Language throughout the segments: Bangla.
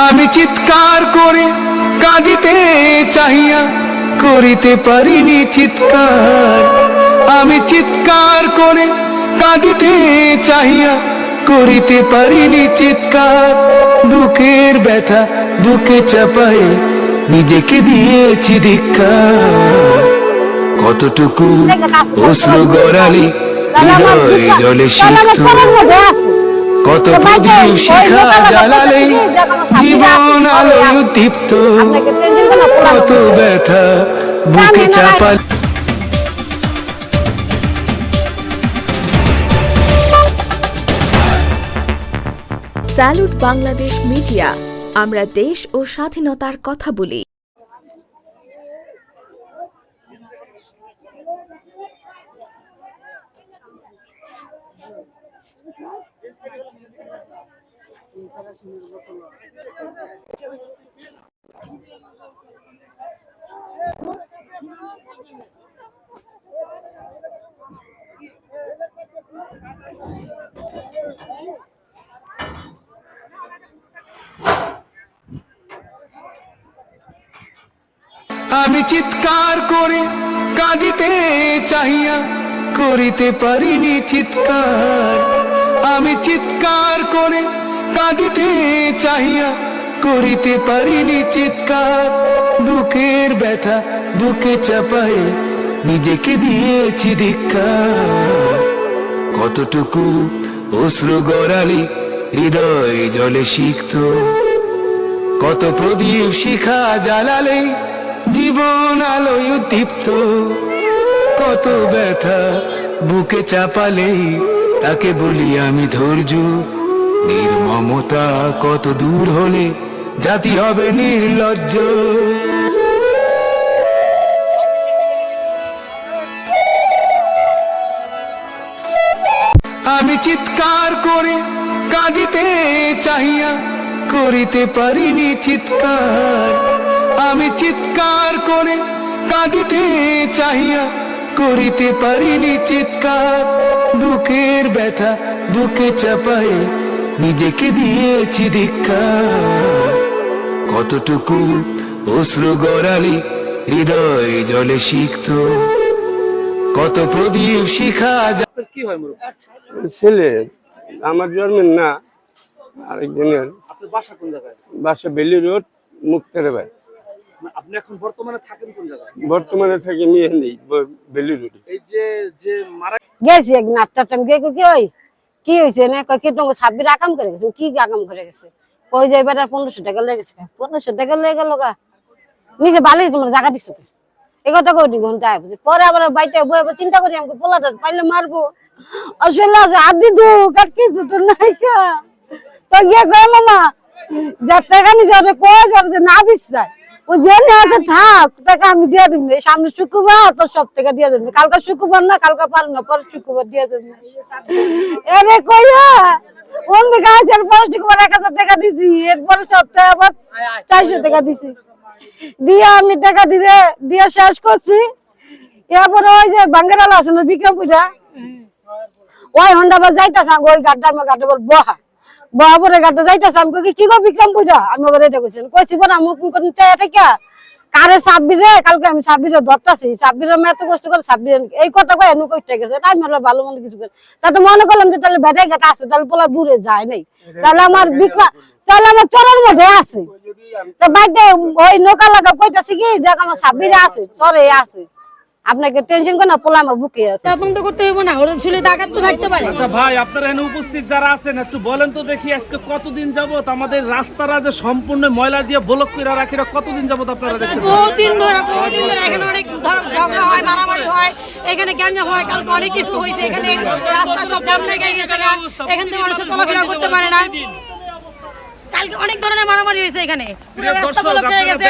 আমি চিৎকার করে কাঁদিতে চাহিয়া করিতে পারিনি চিৎকার। আমি চিৎকার করে কাঁদিতে চাহিয়া করিতে পারিনি চিৎকার। বুকের ব্যথা বুকে চাপায়ে নিজেকে দিয়েছি ধিক্কার। কতটুকু অশ্রু গড়ালি হৃদয় জলে সিক্ত, কত প্রদীপ শিখা জ্বালালে জীবন আলোয় উদ্দীপ্ত, কত ব্যথা বুকে চাপালে। স্যালুট বাংলাদেশ মিডিয়া, আমরা দেশ ও স্বাধীনতার কথা বলি। আমি চিৎকার করে কাঁদিতে চাহিয়া করিতে পারিনি চিৎকার। আমি চিৎকার করে কাঁদিতে চাহিয়া করিতে পারিনি চিৎকার। বুকের ব্যথা বুকে চাপায়ে নিজেকে দিয়েছি ধিক্কার। কতটুকু অশ্রু গড়ালি হৃদয় জলে সিক্ত, কত প্রদীপ শিখা জ্বালালে জীবন আলোয় উদ্দীপ্ত, কত ব্যথা বুকে চাপালে তাকে বলি আমি ধৈর্য। নির্মমতা কত দূর হলে জাতি হবে নির্লজ্জ। আমি চিৎকার করে কাঁদিতে চাহিয়া করিতে পারিনি চিৎকার। আমি চিৎকার করে কাঁদিতে চাহিয়া করিতে পারিনি চিৎকার। বুকের ব্যথা বুকে চাপায়ে নিজেকে দিয়েছি ধিক্কার। কতটুকু অশ্রু গড়ালি হৃদয় জলে সিক্ত, কত প্রদীপ শিখা। কি হয় ছেলে আমার জন্মের না, আরেকজনের। আপনার বাসা কোন জায়গায়? বাসা বেলি রোড, মুক্তারে ভাই। আপনি এখন বর্তমানে থাকেন কোন জায়গায়? বর্তমানে থাকি মেহেন্দি বেলি রোডে। এই যে মারা গেছি একদিন 8টার টাইম গে কি ওই কি হয়েছে না কয় কি তোমাকে 26 আকাম করে গেছে। কি আকাম করে গেছে? কই যাই বেটার 1500 টাকা লেগে গেছে। 1500 টাকা লেগে গেল গা নিচে বালি তোমার জায়গা দিছো এই কথা কই ঘন্টা বুঝি। পরে আবার বাইতে বই চিন্তা করি আমাকে পোলাটা পাইলে মারবো। আসলে আছে আদি দু কাট কিছু তো নাই কা তো গিয়ে কই মামা যা টাকা নিছে ওরে কই যে না বিছাই ও জেনে আছে থাক টাকা আমি দিয়ে দিম। সামনে শুক্রবার তো সব টাকা দিয়ে দেব। কালকে শুক্রবার না, কালকে পার না, পরে শুক্রবার দিয়ে দেব। এরে কইয়া ওন দিকে আছেন পরে শুক্রবার 1000 টাকা দিছি। এরপরে সপ্তাহে আবার 400 টাকা দিছি। দিয়া আমি টাকা দিয়ে শেষ করছি। এরপরে ওই যে বাঙ্গারালা আছে না বিক্রমপুরা, ওই হন্ডা বাস যাইতাছে ওই গাড্ডা বল বহা পরে গাড্ডা যাইতাছে। আমি কই কি গো বিক্রমপুরা? আমি আবার এটা কইছি বড় মুখ কোন চায়া থেকে কারে 26 রে কালকে আমি 26 ধরতাছি। 26 মে এত কষ্ট করে 26 এই কথা কই এনু কইতে গেছে। তাই আমার ভালো মনে কিছু করে তা তো মনে করলাম যে তাহলে বেটাই গাটা আছে, তাহলে পোলা দূরে যায় নাই, তাহলে আমার বিক্রা তাহলে আমার চরের মধ্যে আছে। তো বাইতে ওই নৌকা লাগা কইতাছি কি দেখ আমার 26 আছে চরে আছে। আপনাকে টেনশন করেন না, পোলা আমার বুকে আছে। তদন্ত করতে হইব না, ওর শুলে ডাকাত তো থাকতে পারে। আচ্ছা ভাই, আপনারা এখানে উপস্থিত যারা আছেন একটু বলেন তো দেখি আজকে কতদিন যাবত আমাদের রাস্তাটা যে সম্পূর্ণ ময়লা দিয়ে ব্লক করে রাখি, কতদিন যাবত আপনারা দেখতেছেন? বহুদিন ধরে এখানে অনেক ঝগড়া হয়, মারামারি হয়, এখানে গ্যাঞ্জাম হয়, কালকে অনেক কিছু হয়েছে। এখানে রাস্তা সব জাম লেগে গেছে, এখান থেকে মানুষ চলাফেরা করতে পারে না। কালকে অনেক ধরনের মারামারি হয়েছে এখানে।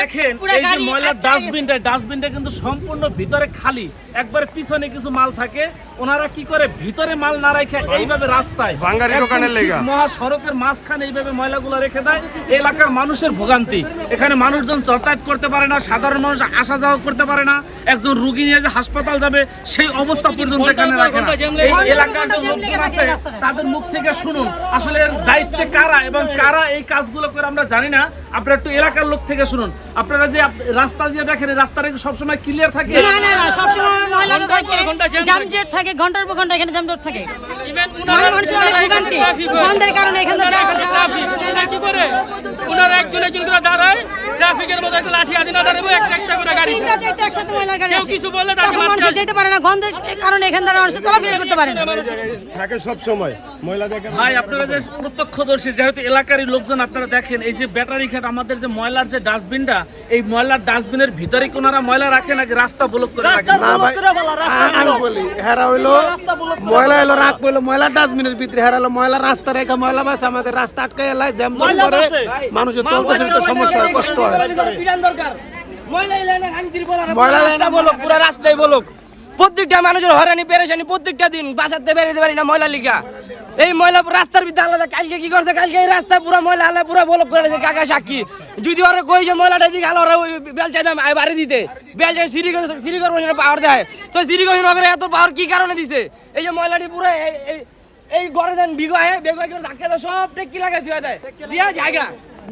দেখেন এই যে ময়লার ডাস্টবিনটা কিন্তু সম্পূর্ণ ভিতরে খালি। একবারে পিছনে কিছু মাল থাকে, ওনারা কি করে ভিতরে মাল না রেখে এইভাবে রাস্তায় একদম ঠিক মহাসড়কের মাঝখানে এইভাবে ময়লাগুলো রেখে দেয়। এই এলাকার মানুষের ভোগান্তি, এখানে মানুষজন যাতায়াত করতে পারে না, সাধারণ মানুষ আসা যাওয়া করতে পারে না, একজন রুগী নিয়ে যে হাসপাতাল যাবে সেই অবস্থা পর্যন্ত এখানে রাখে না। এই এলাকার যে লোকজন আছে তাদের মুখ থেকে শুনুন আসলে এর দায়িত্বে কারা এবং কারা এই কাজগুলো করে আমরা জানি না। আপনারা একটু এলাকার লোক থেকে শুনুন। আপনারা যে রাস্তা দিয়ে দেখেন, এই রাস্তাটা কি সবসময় ক্লিয়ার থাকে? না না না, সবসময় ময়লা থাকে, জামজট থাকে, ঘন্টার পর ঘন্টা এখানে জামজট থাকে। মানুষের অনেক ভোগান্তি, বন্ধের কারণে এখানে কি করে ওনারা একজনের জন্য দাঁড়ায় ট্রাফিকের মধ্যে একটা লাঠি আদিনা দাঁড়াবো একটা করে গাড়ি, তিনটা চারটা একসাথে ময়লার গাড়ি আসে, কিছু বললে তখন মানুষ যেতে পারে না, গন্ধের কারণে এখানে দ্বারা মানুষ চলাফেরা করতে পারে না। থাকে সব সময় ময়লা দেখে। ভাই আপনারা যে প্রত্যক্ষদর্শী, যেহেতু এলাকারই লোকজন, আপনারা দেখেন এই যে ব্যাটারি ঘাট আমাদের যে ময়লার যে ডাস্টবিনটা, এই ময়লার ডাস্টবিনের ভিতরে কি ওনারা ময়লা রাখে নাকি রাস্তা ব্লক করে রাখে? আমি বলি হেরা হইলো ময়লা এলো রাখ বইলো ময়লা ডাস্টবিনের ভিতরে, হেরা হলো ময়লা রাস্তা রেখা ময়লা বাস আমাদের রাস্তা আটকে এলাই জ্যাম করে মানুষের চলতে ফিরতে সমস্যা হয়, কষ্ট হয়। ময়লা রাস্তা বলুক, পুরো রাস্তায় বলুক, প্রত্যেকটা মানুষের হয়রানি পেরেশানি প্রত্যেকটা দিন, বাসাতে বেরোতে পারি না ময়লা লিগা। এই ময়লা রাস্তার ভিতরে আলাদা, কালকে কি করছে, কালকে এই রাস্তা পুরো ময়লা আলাদা পুরো ব্লক করে দিয়েছে কাকা সাক্ষী। যদি ওরা কই যে ময়লাটা দিকে আলো ওরা ওই বেল চাইতাম বাড়ি দিতে, বেল চাই সিঁড়ি করে পাওয়ার দেয়, তো সিঁড়ি করে নগরে এত পাওয়ার কি কারণে দিছে? এই যে ময়লাটি পুরো এই গড়ে দেন বিগয়ে বেগুয়ে করে ধাক্কা দেয়, সব টেক্কি লাগাই ধুয়ে দেয়,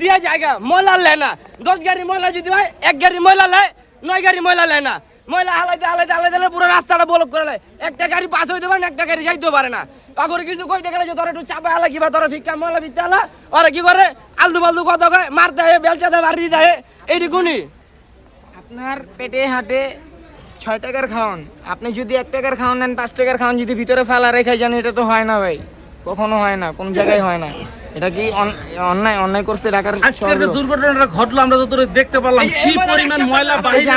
দিয়া জায়গা ময়লা লেয় না। 10 গাড়ি ময়লা যদি হয় 1 গাড়ি ময়লা লেয়, 9 গাড়ি ময়লা লেয় না। ময়লা আলাদা পুরো রাস্তাটা ব্লক করে নেয়, একটা গাড়ি পাস হইতে পারে না, একটা গাড়ি যাইতেও পারে না। আগরে কিছু কইতে গেলে যে তোরা একটু চাপা আলা কিবা তোরা ফিক্কা ময়লা ভিততে আলা, ওরা কি করে আলতু ফালতু কথা কয়, মারতে হয়, বেলচা দেয়, বাড়ি দিতে হয়, এইটুকুনি। আপনার পেটে হাটে 6 টাকার খাওয়ান, আপনি যদি 1 টাকার খাওয়ান নেন, 5 টাকার খাওয়ান যদি ভিতরে ফেলা রেখে যান, এটা তো হয় না ভাই, কখনো হয় না, কোন জায়গায় হয় না। এটা কি অন্যায় করছে ঢাকার আজকের যে দুর্ঘটনাটা ঘটলো আমরা যতটুকু দেখতে পারলাম, কি পরিমাণ ময়লা এই যে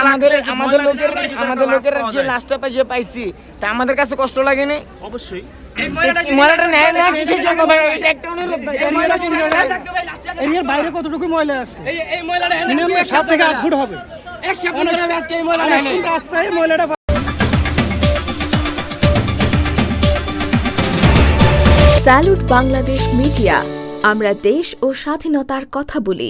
আমাদের লোকের যে লাশটা যে পাইছি, তা আমাদের কাছে কষ্ট লাগেনি? অবশ্যই ময়লাটা নেয় না কিসের জন্য ভাই? এটা একটা অনুরোধ ভাই, এর বাইরে কতটুকু ময়লা আছে? এই ময়লাটা মিনিমাম 7 থেকে 8 ফুট হবে। এক সপ্তাহ ধরে আজকে এই ময়লা নেয় নাই। রাস্তায় ময়লাটা স্যালুট বাংলাদেশ মিডিয়া, আমরা দেশ ও স্বাধীনতার কথা বলি।